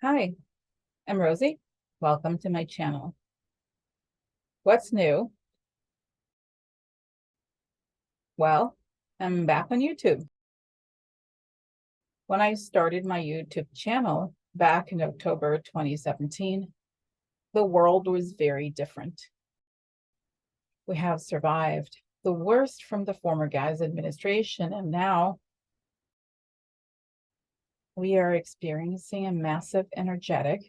Hi, I'm Rosie. Welcome to my channel. What's new? Well, I'm back on YouTube. When I started my YouTube channel back in October 2017, the world was very different. We have survived the worst from the former Gaza administration, and now we are experiencing a massive energetic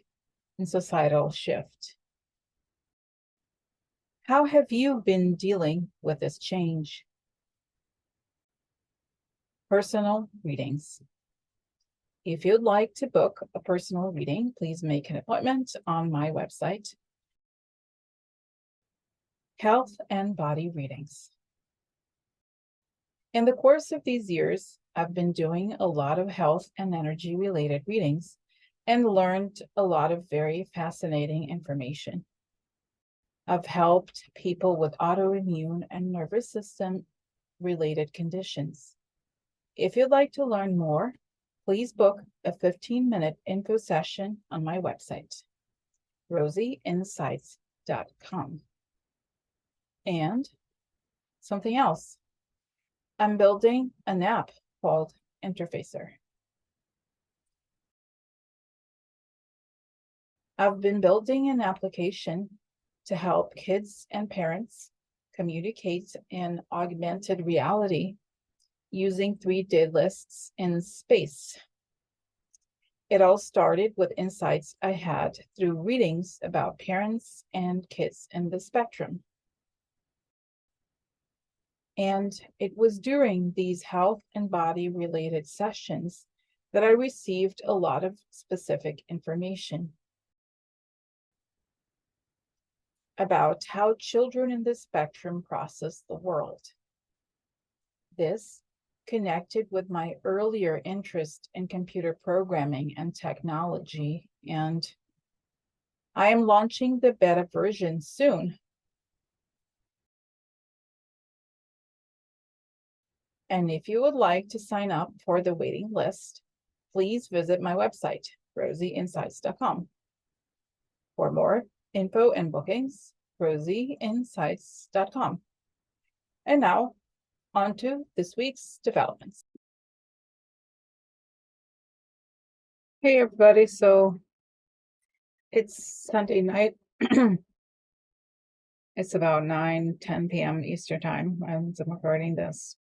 and societal shift. How have you been dealing with this change? Personal readings. If you'd like to book a personal reading, please make an appointment on my website. Health and body readings. In the course of these years, I've been doing a lot of health and energy related readings and learned a lot of very fascinating information. I've helped people with autoimmune and nervous system related conditions. If you'd like to learn more, please book a 15-minute info session on my website, rosieinsights.com. And something else, I'm building an app called Interfacer. I've been building an application to help kids and parents communicate in augmented reality using 3D lists in space. It all started with insights I had through readings about parents and kids in the spectrum. And it was during these health and body related sessions that I received a lot of specific information about how children in the spectrum process the world. This connected with my earlier interest in computer programming and technology, and I am launching the beta version soon. And if you would like to sign up for the waiting list, please visit my website, rosieinsights.com. For more info and bookings, rosieinsights.com. And now, on to this week's developments. Hey, everybody. So it's Sunday night. It's about 9-10 p.m. Eastern time as I'm recording this.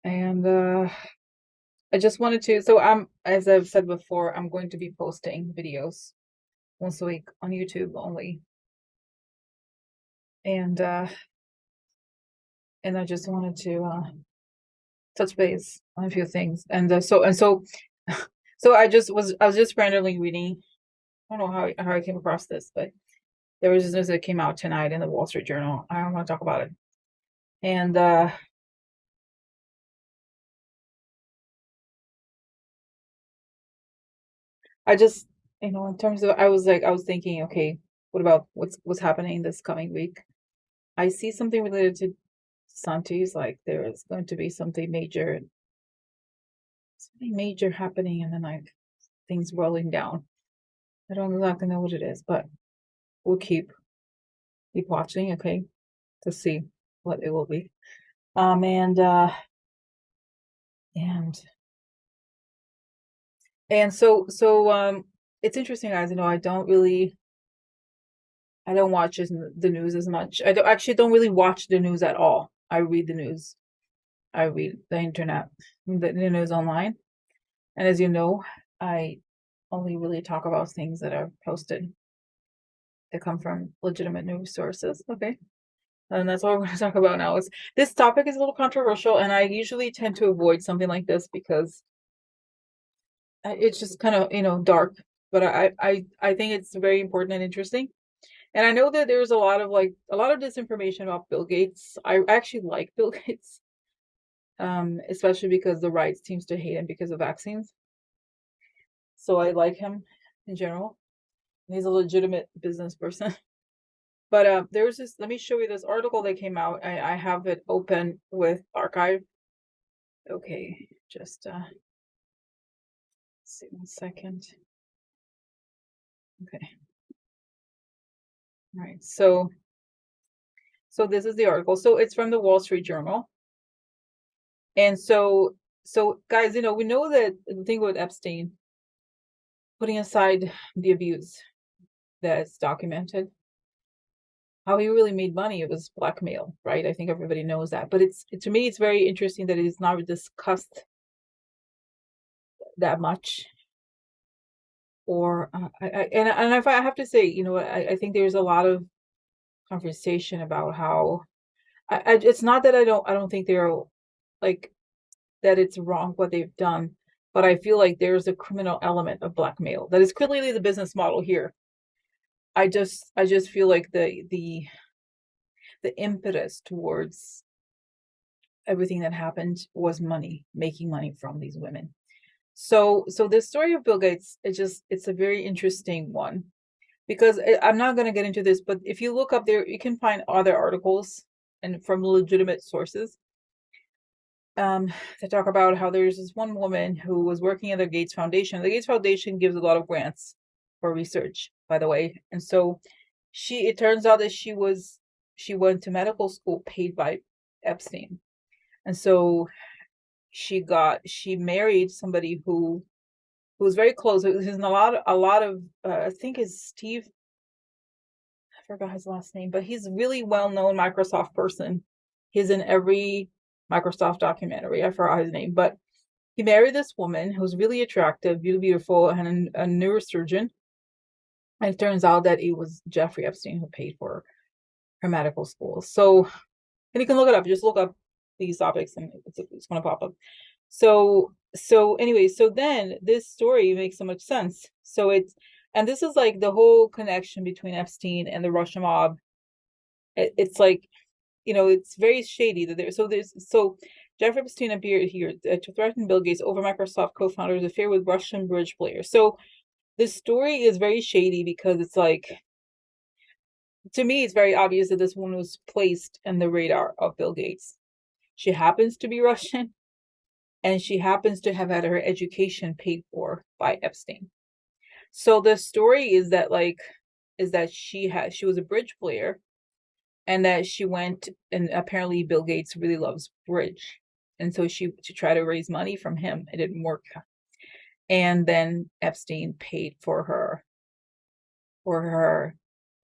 And I just wanted to, as I've said before, I'm going to be posting videos once a week on YouTube only. And I just wanted to touch base on a few things. And so I was just randomly reading. I don't know how I came across this, but there was this news that came out tonight in the Wall Street Journal. I don't want to talk about it. And I just, in terms of, I was thinking, okay, what about what's happening this coming week? I see something related to Santis, like there is going to be something major happening, and then like things rolling down. I don't exactly know what it is, but we'll keep watching, okay, to see what it will be. And so it's interesting, guys. I don't watch the news as much. I don't really watch the news at all. I read the news. I read the internet, the news online. And as you know, I only really talk about things that are posted that come from legitimate news sources. Okay. And that's all we're going to talk about now. This topic is a little controversial, and I usually tend to avoid something like this because it's just kind of, dark. But I think it's very important and interesting. And I know that there's a lot of disinformation about Bill Gates. I actually like Bill Gates, especially because the right seems to hate him because of vaccines. So I like him in general. He's a legitimate business person. But there was this, let me show you this article that came out. I have it open with archive. Okay, just see 1 second. Okay. All right. So this is the article. So it's from the Wall Street Journal. And so guys, we know that the thing with Epstein, putting aside the abuse that's documented, how he really made money, it was blackmail, right? I think everybody knows that. But to me, it's very interesting that it is not discussed that much. Or and if I have to say, I think there's a lot of conversation about how it's not that I don't think they're like that it's wrong what they've done, but I feel like there's a criminal element of blackmail that is clearly the business model here. I just feel like the impetus towards everything that happened was money, making money from these women. So this story of Bill Gates, it's a very interesting one because I'm not going to get into this, but if you look up there, you can find other articles and from legitimate sources that talk about how there's this one woman who was working at the Gates Foundation. The Gates Foundation gives a lot of grants for research, by the way. And so it turns out that she went to medical school paid by Epstein. And so she married somebody who was very close. He's in a lot of I think is Steve, I forgot his last name, but he's a really well-known Microsoft person. He's in every Microsoft documentary. I forgot his name, but he married this woman who's really attractive, beautiful, and a neurosurgeon. And it turns out that it was Jeffrey Epstein who paid for her medical school. So, and you can look it up. Just look up these topics, and it's going to pop up. So anyway, so then this story makes so much sense. And this is like the whole connection between Epstein and the Russian mob. It's like, it's very shady that so Jeffrey Epstein appeared here to threaten Bill Gates over Microsoft co-founder's affair with Russian bridge players. So this story is very shady because it's like, to me, it's very obvious that this woman was placed in the radar of Bill Gates. She happens to be Russian, and she happens to have had her education paid for by Epstein. So the story is that she was a bridge player, and that she went, and apparently Bill Gates really loves bridge, and so to try to raise money from him, it didn't work, and then Epstein paid for her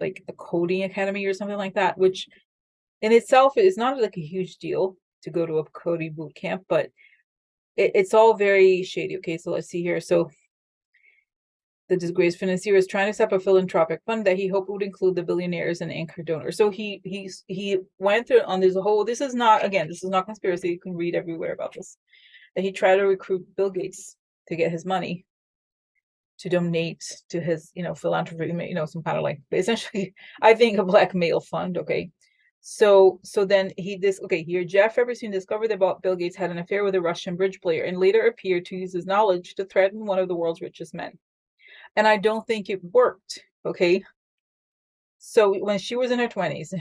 like the coding academy or something like that, which in itself is not like a huge deal to go to a coding boot camp, but it's all very shady. Okay, so let's see here. So the disgraced financier is trying to set up a philanthropic fund that he hoped would include the billionaires and anchor donors. So he went through on this whole. This is not conspiracy. You can read everywhere about this. That he tried to recruit Bill Gates to get his money to donate to his, philanthropy, some kind of like, essentially, I think a blackmail fund. Okay. So then here, Jeff Epstein discovered that Bill Gates had an affair with a Russian bridge player and later appeared to use his knowledge to threaten one of the world's richest men. And I don't think it worked. Okay. So when she was in her 20s,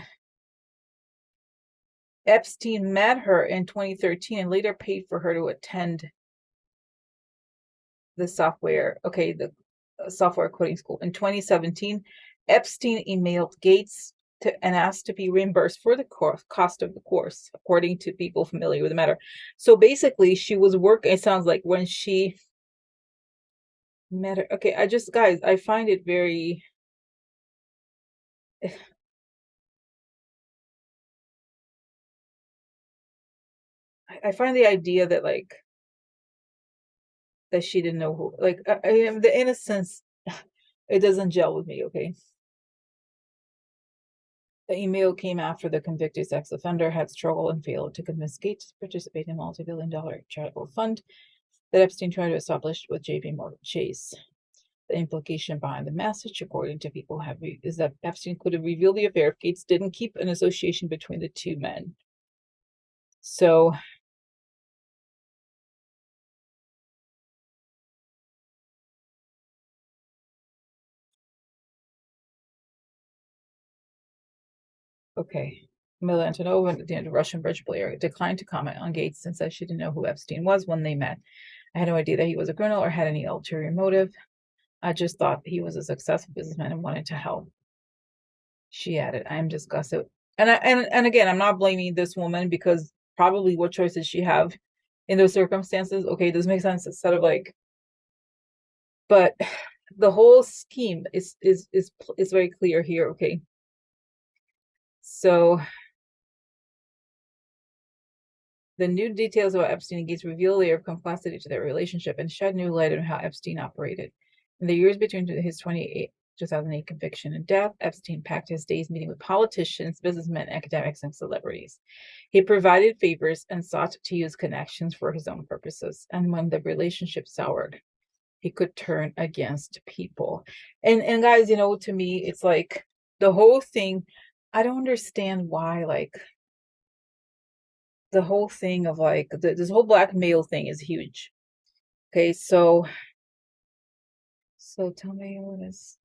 Epstein met her in 2013 and later paid for her to attend the software coding school. In 2017, Epstein emailed Gates and asked to be reimbursed for the cost of the course, according to people familiar with the matter. So basically, she was working. It sounds like when she met her. Okay, guys, I find it very. I find the idea that that she didn't know who, the innocence, it doesn't gel with me. Okay. The email came after the convicted sex offender had struggled and failed to convince Gates to participate in a multi-billion-dollar charitable fund that Epstein tried to establish with J.P. Morgan Chase. The implication behind the message, according to people, is that Epstein could have revealed the affair if Gates didn't keep an association between the two men. So, okay. Mila Antonova, the Russian bridge player, declined to comment on Gates and said she didn't know who Epstein was when they met. I had no idea that he was a criminal or had any ulterior motive. I just thought he was a successful businessman and wanted to help. She added, I am disgusted. And again, I'm not blaming this woman because probably what choice did she have in those circumstances? Okay, this makes sense. Instead of like, but the whole scheme is very clear here. Okay, so the new details about Epstein and Gates reveal a layer of complexity to their relationship and shed new light on how Epstein operated. In the years between his 2008 conviction and death, Epstein packed his days meeting with politicians, businessmen, academics, and celebrities. He provided favors and sought to use connections for his own purposes. And when the relationship soured, he could turn against people. And guys, to me, it's like the whole thing. I don't understand why, like the whole thing of like this whole blackmail thing is huge. Okay, so tell me what is.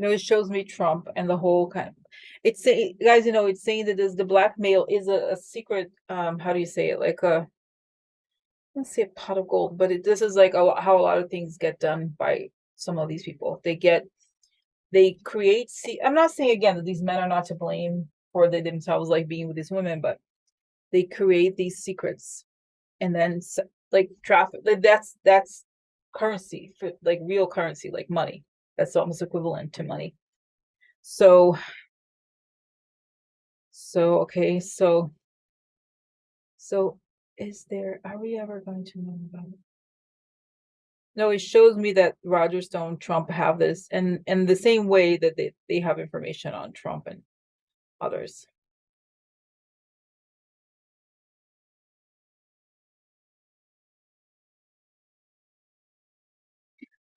It shows me Trump and the whole kind of. It's saying, guys, it's saying that the blackmail is a secret. How do you say it? Like a, let's say a pot of gold, but this is like how a lot of things get done by some of these people. They create. See, I'm not saying again that these men are not to blame for they themselves like being with these women, but they create these secrets and then like traffic. Like that's currency for like real currency, like money. That's almost equivalent to money. So okay, so are we ever going to know about it? No, it shows me that Roger Stone, Trump have this, and the same way that they have information on Trump and others.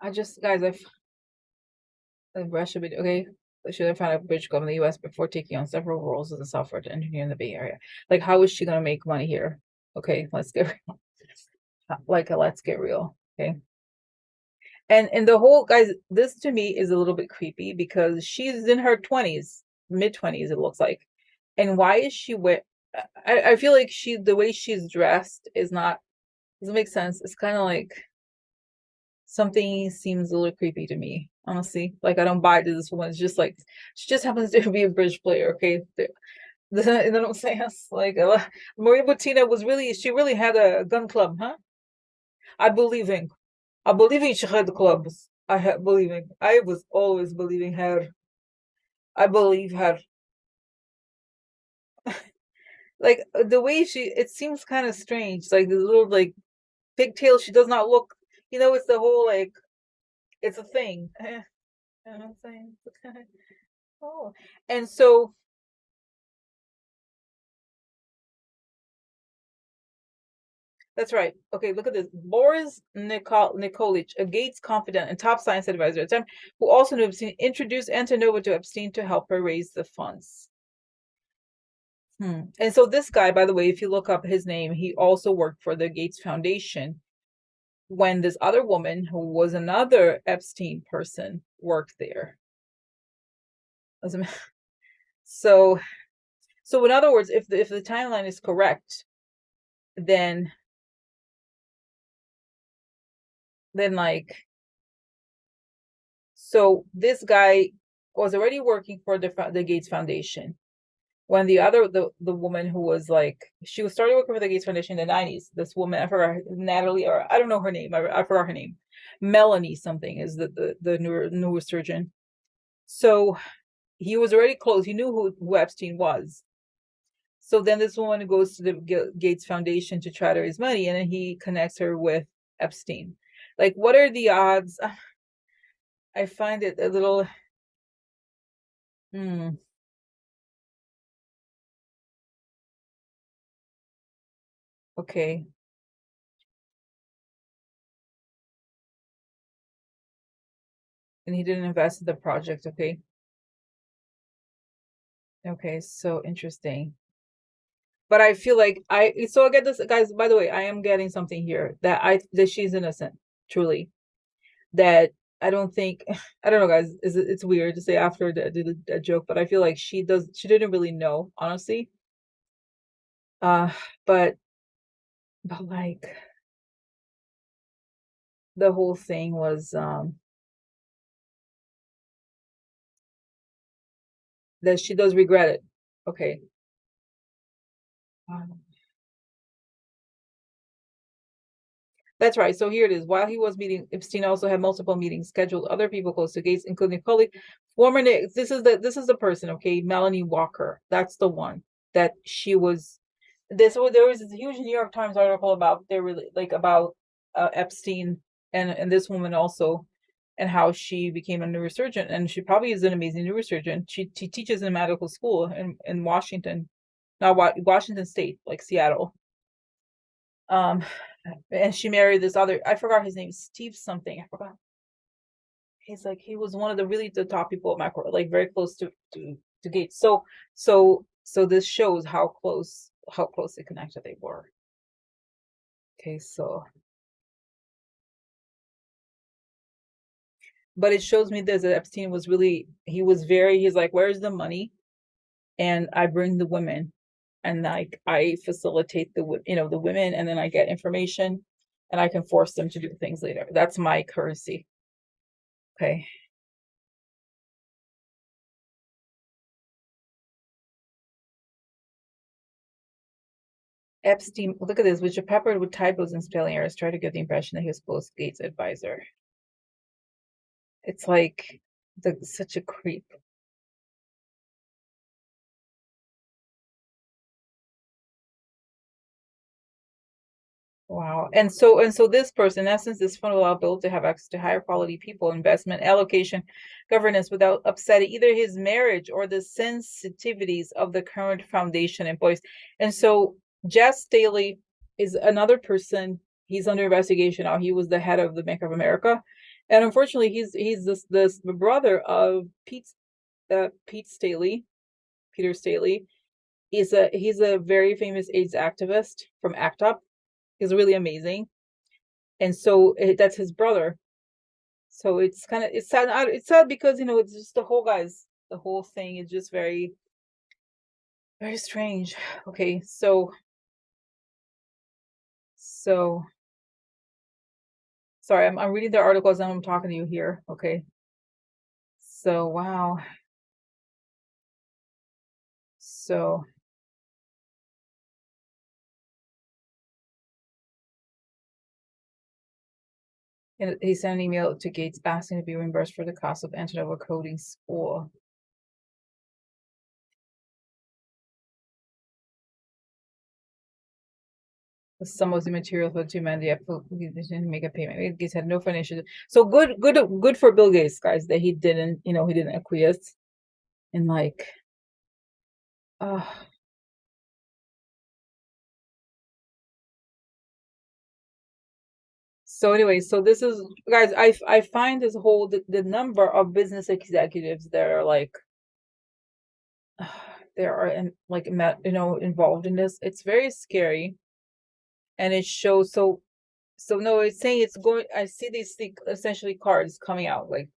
I just, guys, Russia, okay. Should have found a bridge club in the U.S. before taking on several roles as a software engineer in the Bay Area. Like, how is she gonna make money here? Okay, let's get real. Let's get real. Okay. And the whole, guys, this to me is a little bit creepy because she's in her 20s, mid 20s, it looks like. And why is she I feel like the way she's dressed is not, doesn't make sense. It's kind of like something seems a little creepy to me, honestly. Like, I don't buy this woman. It's just like, she just happens to be a bridge player, okay? You know what I'm saying? It's like, Maria Butina she really had a gun club, huh? I believe in. I believe in she had clubs. Believing. I was always believing her. I believe her. Like the way it seems kind of strange. Like the little like pigtail. She does not look. It's the whole like it's a thing. You know what I'm saying? Oh, and so that's right. Okay, look at this. Boris Nikolic, a Gates confidant and top science advisor at the time, who also knew Epstein, introduced Antonova to Epstein to help her raise the funds. And so this guy, by the way, if you look up his name, he also worked for the Gates Foundation when this other woman, who was another Epstein person, worked there. So, in other words, if the timeline is correct, then like, so this guy was already working for the Gates Foundation when the woman who was like, she was started working for the Gates Foundation in the 90s. This woman, I forgot, Natalie, or I don't know her name. I forgot her name. Melanie something is the neurosurgeon. So he was already close. He knew who Epstein was. So then this woman goes to the Gates Foundation to try to raise money, and then he connects her with Epstein. Like, what are the odds? I find it a little. Okay. And he didn't invest in the project. Okay. Okay. So interesting. But I feel like so I get this, guys. By the way, I am getting something here that she's innocent, truly. That I don't think I don't know, guys. It's weird to say after the joke, but I feel like she didn't really know, honestly. Uh, but like the whole thing was that she does regret it. Okay. Um, That's right. So here it is. While he was meeting, Epstein also had multiple meetings scheduled. Other people close to Gates, including colleague, former. This is the person. Okay, Melanie Walker. That's the one that she was. There was this huge New York Times article about they really like about Epstein and this woman also, and how she became a neurosurgeon, and she probably is an amazing neurosurgeon. She teaches in a medical school in Washington, not Washington State, like Seattle. Um, and she married this other. I forgot his name, Steve something. I forgot. He was one of the really the top people at Macro, like very close to Gates. So this shows how closely connected they were. Okay, so but it shows me this that Epstein was really he's like, where's the money? And I bring the women, and like I facilitate the women, and then I get information, and I can force them to do things later. That's my currency. Okay. Epstein, look at this, which are peppered with typos and spelling errors, try to give the impression that he was close Gates' advisor. It's like such a creep. Wow. And so this person, in essence, this fund will allow Bill to have access to higher quality people, investment, allocation, governance without upsetting either his marriage or the sensitivities of the current foundation employees. And so Jess Staley is another person. He's under investigation now. He was the head of the Bank of America. And unfortunately, he's this brother of Pete Staley, Peter Staley. He's a very famous AIDS activist from ACT UP. He's really amazing, and so that's his brother. So it's sad. It's sad because it's just the whole thing is just very very strange. Okay, so sorry, I'm reading the articles and I'm talking to you here. Okay, so wow, so and he sent an email to Gates asking to be reimbursed for the cost of entry-level coding school. Some of the material for the two men, the didn't make a payment. Bill Gates had no financial. So good for Bill Gates, guys, that he didn't acquiesce and like, uh, so anyway, so this is guys, I find this whole the number of business executives that are like, there are like involved in this. It's very scary, and it shows. So no, it's saying it's going. I see these essentially cards coming out, like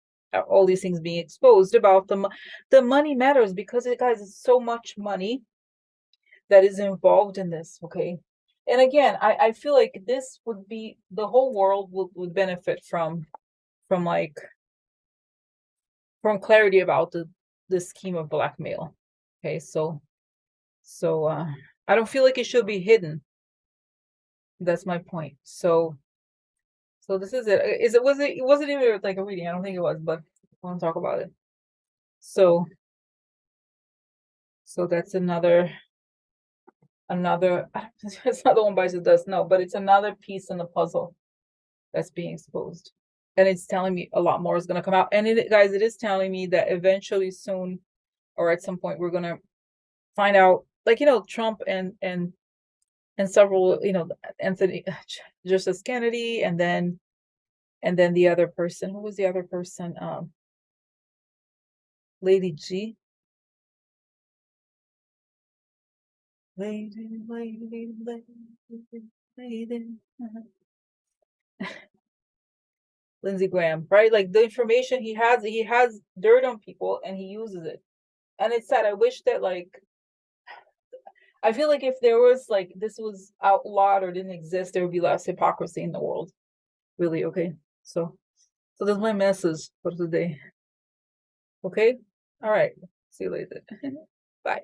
all these things being exposed about the money matters because guys, it's so much money that is involved in this. Okay, and again, I feel like this would be the whole world would benefit from like from clarity about the scheme of blackmail. Okay, so I don't feel like it should be hidden. That's my point. So this is it. It wasn't even like a reading. I don't think it was, but I want to talk about it. So so that's another it's not the one bites the dust, no, but it's another piece in the puzzle that's being exposed. And it's telling me a lot more is gonna come out. And guys, it is telling me that eventually soon or at some point we're gonna find out, like, Trump and several, Anthony Justice Kennedy, and then the other person. Who was the other person? Lady G. Lady. Lindsey Graham, right? Like the information he has dirt on people and he uses it. And it's sad. I wish that like I feel like if there was like this was outlawed or didn't exist, there would be less hypocrisy in the world. Really, okay. So that's my message for today. Okay? All right. See you later. Bye.